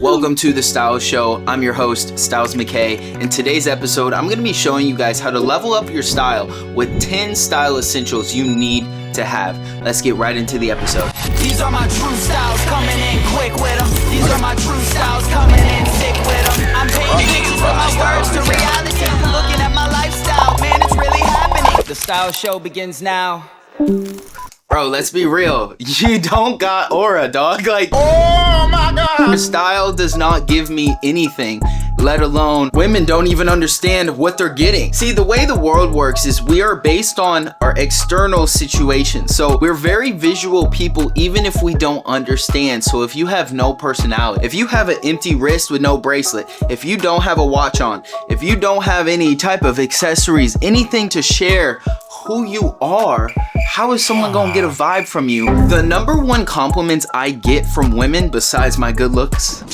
Welcome to The Style Show. I'm your host, Styles McKay. In today's episode, I'm going to be showing you guys how to level up your style with 10 style essentials you need to have. Let's get right into the episode. These are my true styles, coming in quick with them. These are my true styles, coming in sick with them. I'm painting pictures from my words to reality. Looking at my lifestyle, man, it's really happening. The Style Show begins now. Bro, let's be real. You don't got aura, dog. Oh my God. Your style does not give me anything, let alone women don't even understand what they're getting. See, the way the world works is we are based on our external situation. So we're very visual people, even if we don't understand. So if you have no personality, if you have an empty wrist with no bracelet, if you don't have a watch on, if you don't have any type of accessories, anything to share who you are, how is someone gonna get a vibe from you? The number one compliments I get from women, besides my good looks,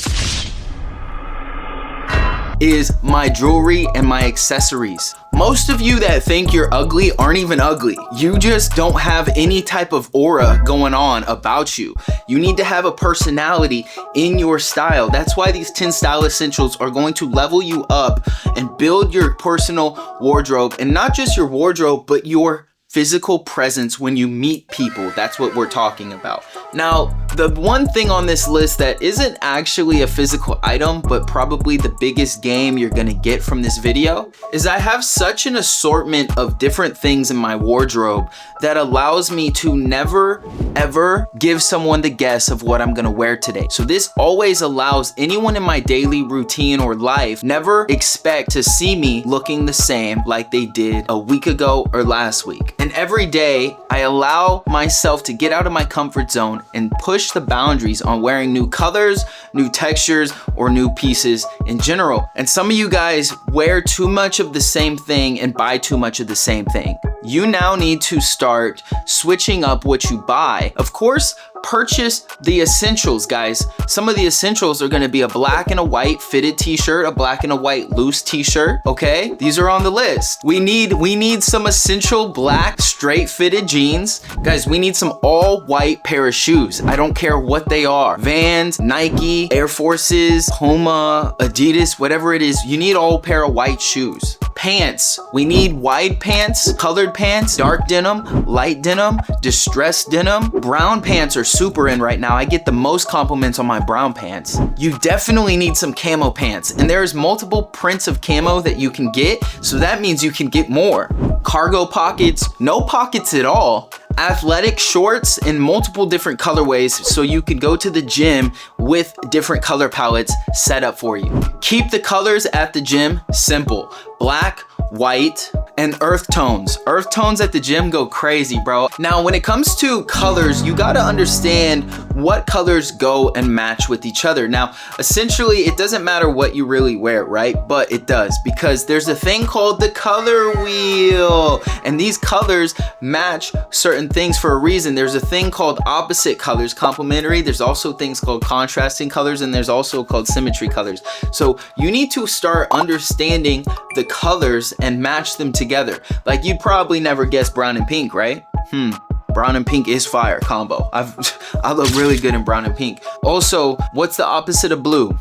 is my jewelry and my accessories. Most of you that think you're ugly aren't even ugly. You just don't have any type of aura going on about you. You need to have a personality in your style. That's why these 10 style essentials are going to level you up and build your personal wardrobe, and not just your wardrobe, but your physical presence when you meet people. That's what we're talking about. Now, the one thing on this list that isn't actually a physical item, but probably the biggest game you're gonna get from this video, is I have such an assortment of different things in my wardrobe that allows me to never, ever give someone the guess of what I'm gonna wear today. So this always allows anyone in my daily routine or life never expect to see me looking the same like they did a week ago or last week. And every day, I allow myself to get out of my comfort zone and push the boundaries on wearing new colors, new textures, or new pieces in general. And some of you guys wear too much of the same thing and buy too much of the same thing. You now need to start switching up what you buy. Of course, purchase the essentials, guys. Some of the essentials are gonna be a black and a white fitted t-shirt, a black and a white loose t-shirt, okay? These are on the list. We need some essential black straight fitted jeans. Guys, we need some all white pair of shoes. I don't care what they are. Vans, Nike, Air Forces, Puma, Adidas, whatever it is, you need all pair of white shoes. Pants, we need wide pants, colored pants, dark denim, light denim, distressed denim. Brown pants are super in right now. I get the most compliments on my brown pants. You definitely need some camo pants, and there's multiple prints of camo that you can get, so that means you can get more. Cargo pockets, no pockets at all. Athletic shorts in multiple different colorways, so you can go to the gym with different color palettes set up for you. Keep the colors at the gym simple. Black, white, and earth tones. Earth tones at the gym go crazy, bro. Now, when it comes to colors, you gotta understand what colors go and match with each other. Now, essentially, it doesn't matter what you really wear, right? But it does, because there's a thing called the color wheel, and these colors match certain things for a reason. There's a thing called opposite colors, complementary. There's also things called contrasting colors, and there's also called symmetry colors. So you need to start understanding the colors and match them together. Like, you'd probably never guess brown and pink, right? Brown and pink is fire combo. I look really good in brown and pink. Also, what's the opposite of blue?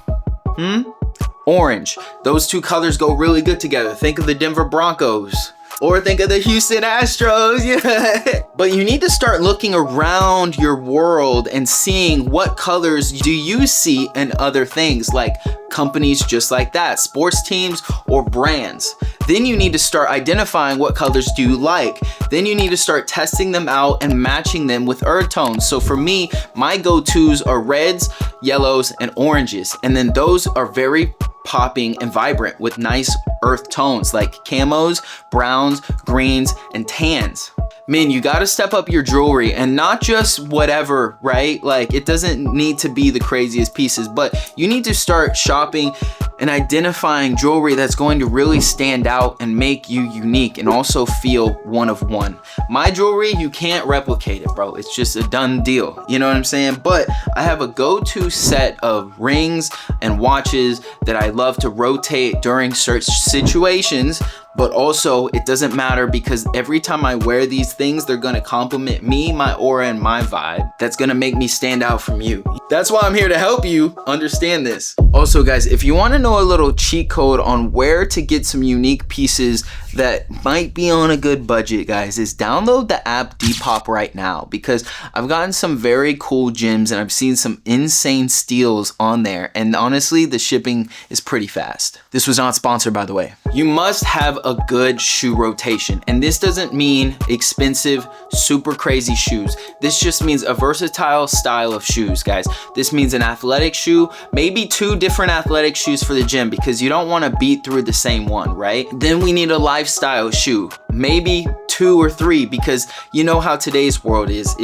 Orange. Those two colors go really good together. Think of the Denver Broncos. Or think of the Houston Astros, yeah. But you need to start looking around your world and seeing what colors do you see in other things, like companies just like that, sports teams or brands. Then you need to start identifying what colors do you like. Then you need to start testing them out and matching them with earth tones. So for me, my go-tos are reds, yellows, and oranges. And then those are very popping and vibrant with nice earth tones like camos, browns, greens, and tans. Man, you gotta step up your jewelry, and not just whatever, right? Like, it doesn't need to be the craziest pieces, but you need to start shopping and identifying jewelry that's going to really stand out and make you unique and also feel one of one. My jewelry, you can't replicate it, bro. It's just a done deal. You know what I'm saying? But I have a go-to set of rings and watches that I love to rotate during certain situations But also it doesn't matter because every time I wear these things, they're gonna complement me, my aura, and my vibe. That's gonna make me stand out from you. That's why I'm here to help you understand this. Also guys, if you wanna know a little cheat code on where to get some unique pieces that might be on a good budget, guys, is download the app Depop right now, because I've gotten some very cool gems and I've seen some insane steals on there, and honestly the shipping is pretty fast. This was not sponsored, by the way. You must have a good shoe rotation, and this doesn't mean expensive, super crazy shoes. This just means a versatile style of shoes, guys. This means an athletic shoe, maybe 2 different athletic shoes for the gym, because you don't want to beat through the same one, right? Then we need a lifestyle shoe, maybe 2 or 3, because you know how today's world is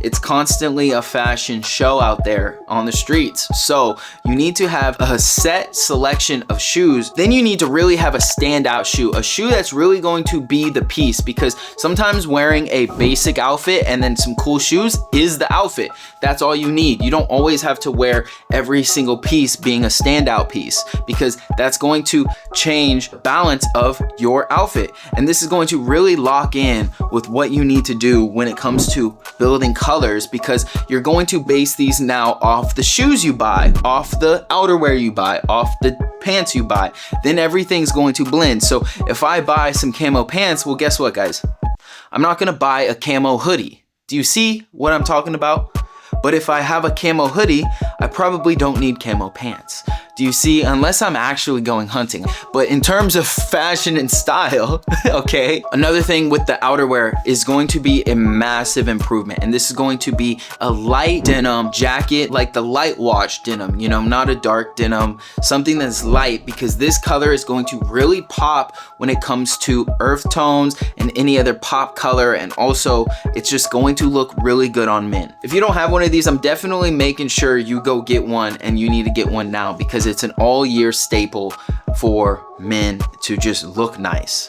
it's constantly a fashion show out there on the streets. So you need to have a set selection of shoes. Then you need to really have a standout shoe, a shoe that's really going to be the piece, because sometimes wearing a basic outfit and then some cool shoes is the outfit. That's all you need. You don't always have to wear every single piece being a standout piece, because that's going to change balance of your outfit. And this is going to really lock in with what you need to do when it comes to building colors, because you're going to base these now off the shoes you buy, off the outerwear you buy, off the pants you buy. Then everything's going to blend. So if I buy some camo pants, well, guess what, guys? I'm not gonna buy a camo hoodie. Do you see what I'm talking about? But if I have a camo hoodie, I probably don't need camo pants. Do you see? Unless I'm actually going hunting. But in terms of fashion and style, okay, another thing with the outerwear is going to be a massive improvement. And this is going to be a light denim jacket, like the light wash denim, you know, not a dark denim, something that's light, because this color is going to really pop when it comes to earth tones and any other pop color. And also it's just going to look really good on men. If you don't have one of these, I'm definitely making sure you go get one, and you need to get one now, because it's an all-year staple for men to just look nice.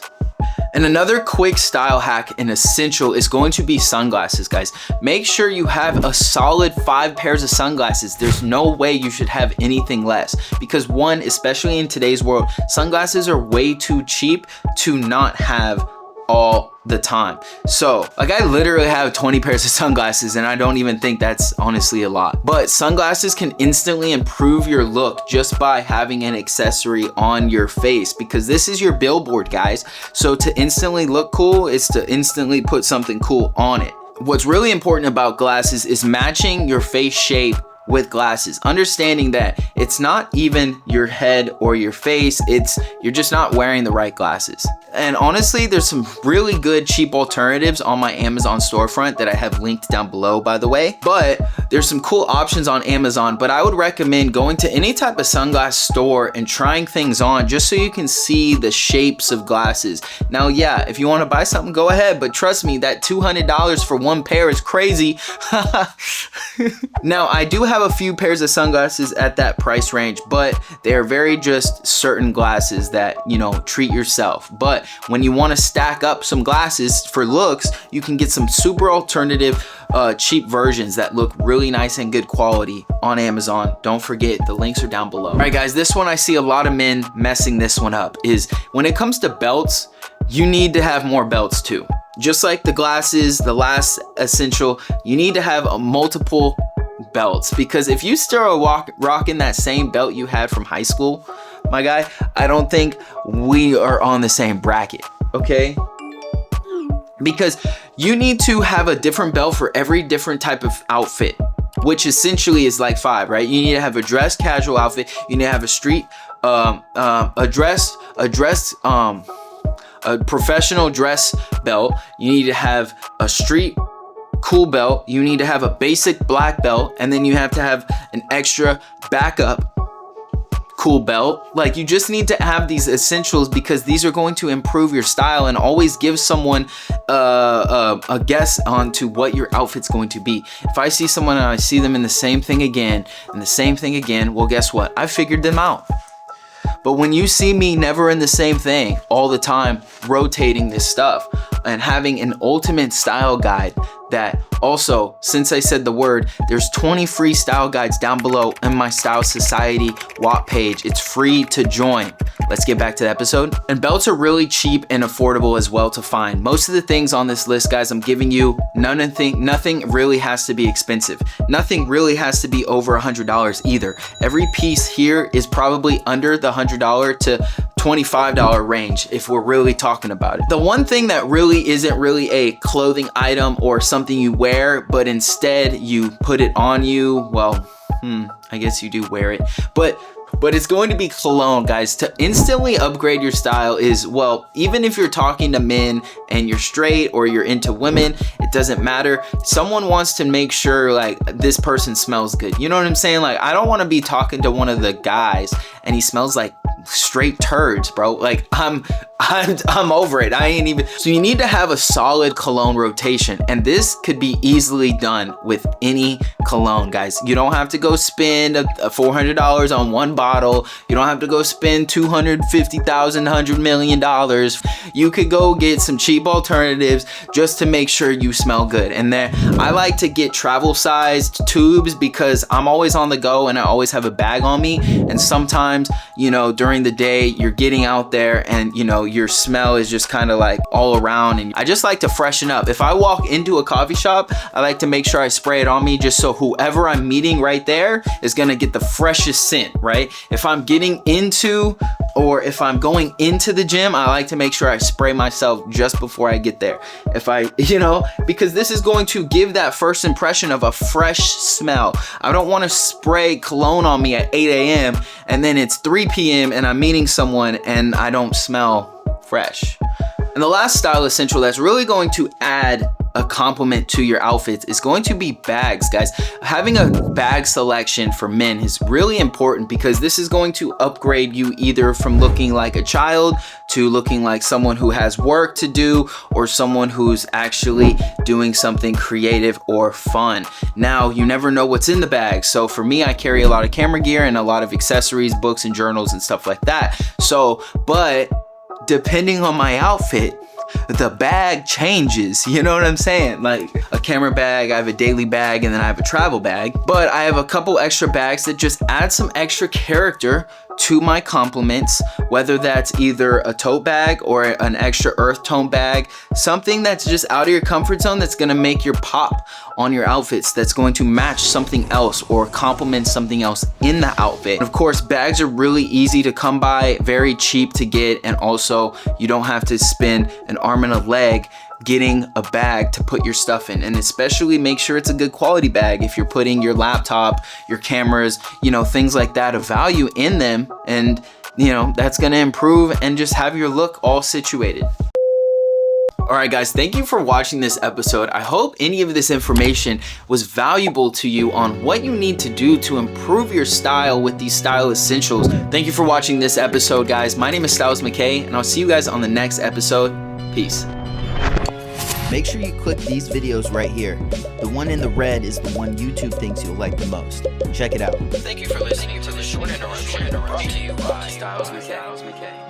And another quick style hack and essential is going to be sunglasses, guys. Make sure you have a solid 5 pairs of sunglasses. There's no way you should have anything less, because one, especially in today's world, sunglasses are way too cheap to not have all the time. So like, I literally have 20 pairs of sunglasses, and I don't even think that's honestly a lot. But sunglasses can instantly improve your look just by having an accessory on your face, because this is your billboard, guys. So to instantly look cool is to instantly put something cool on it. What's really important about glasses is matching your face shape with glasses, understanding that it's not even your head or your face, you're just not wearing the right glasses. And honestly, there's some really good cheap alternatives on my Amazon storefront that I have linked down below, by the way. But there's some cool options on Amazon, but I would recommend going to any type of sunglass store and trying things on, just so you can see the shapes of glasses. Now, yeah, if you want to buy something, go ahead, but trust me, that $200 for 1 pair is crazy. Now, I do have a few pairs of sunglasses at that price range, but they're very just certain glasses that, you know, treat yourself. But when you want to stack up some glasses for looks, you can get some super alternative cheap versions that look really nice and good quality on Amazon. Don't forget, the links are down below. All right, guys, this one I see a lot of men messing this one up is when it comes to belts, you need to have more belts too. Just like the glasses, the last essential, you need to have multiple belts, because if you still rocking that same belt you had from high school, my guy, I don't think we are on the same bracket, okay? Because you need to have a different belt for every different type of outfit, which essentially is like 5, right? You need to have a dress casual outfit, you need to have a street a professional dress belt, you need to have a street cool belt, you need to have a basic black belt, and then you have to have an extra backup cool belt. Like, you just need to have these essentials, because these are going to improve your style and always give someone a guess onto what your outfit's going to be. If I see someone and I see them in the same thing again and the same thing again, well, guess what? I figured them out. But when you see me never in the same thing all the time, rotating this stuff and having an ultimate style guide that also, since I said the word, there's 20 free style guides down below in my Style Society WAP page. It's free to join. let's get back to the episode. And belts are really cheap and affordable as well to find. Most of the things on this list, guys, I'm giving you, nothing really has to be expensive. Nothing really has to be over $100 either. Every piece here is probably under the $100 to $25 range if we're really talking about it. The one thing that really isn't really a clothing item or something you wear, but instead you put it on you, well, I guess you do wear it, but it's going to be cologne, guys. To instantly upgrade your style is, well, even if you're talking to men and you're straight or you're into women, it doesn't matter. Someone wants to make sure like this person smells good. You know what I'm saying? Like, I don't want to be talking to one of the guys and he smells like straight turds, bro. Like, I'm over it. I ain't even. So you need to have a solid cologne rotation, and this could be easily done with any cologne, guys. You don't have to go spend $400 on one bottle. You don't have to go spend $250,000, $100 million. You could go get some cheap alternatives just to make sure you smell good. And then I like to get travel sized tubes because I'm always on the go and I always have a bag on me. And sometimes, you know, during the day you're getting out there and, you know, your smell is just kind of like all around, and I just like to freshen up. If I walk into a coffee shop, I like to make sure I spray it on me just so whoever I'm meeting right there is gonna get the freshest scent, right? If I'm getting into, or if I'm going into the gym, I like to make sure I spray myself just before I get there. If I, you know, because this is going to give that first impression of a fresh smell. I don't want to spray cologne on me at 8 a.m. and then it's 3 p.m. and I'm meeting someone and I don't smell fresh. And the last style essential that's really going to add a compliment to your outfits is going to be bags, guys. Having a bag selection for men is really important because this is going to upgrade you either from looking like a child to looking like someone who has work to do or someone who's actually doing something creative or fun. Now, you never know what's in the bag. So for me, I carry a lot of camera gear and a lot of accessories, books and journals and stuff like that. So, but depending on my outfit, the bag changes, you know what I'm saying? Like a camera bag, I have a daily bag, and then I have a travel bag. But I have a couple extra bags that just add some extra character to my compliments, whether that's either a tote bag or an extra earth tone bag, something that's just out of your comfort zone that's gonna make your pop on your outfits, that's going to match something else or complement something else in the outfit. Of course, bags are really easy to come by, very cheap to get, and also you don't have to spend an arm and a leg getting a bag to put your stuff in. And especially make sure it's a good quality bag if you're putting your laptop, your cameras, you know, things like that of value in them, and you know, that's gonna improve and just have your look all situated. Alright guys, thank you for watching this episode. I hope any of this information was valuable to you on what you need to do to improve your style with these style essentials. Thank you for watching this episode, guys. My name is McKay, and I'll see you guys on the next episode. Peace. Make sure you click these videos right here. The one in the red is the one YouTube thinks you'll like the most. Check it out. Thank you for listening to the short interruption brought to you by Styles McKay.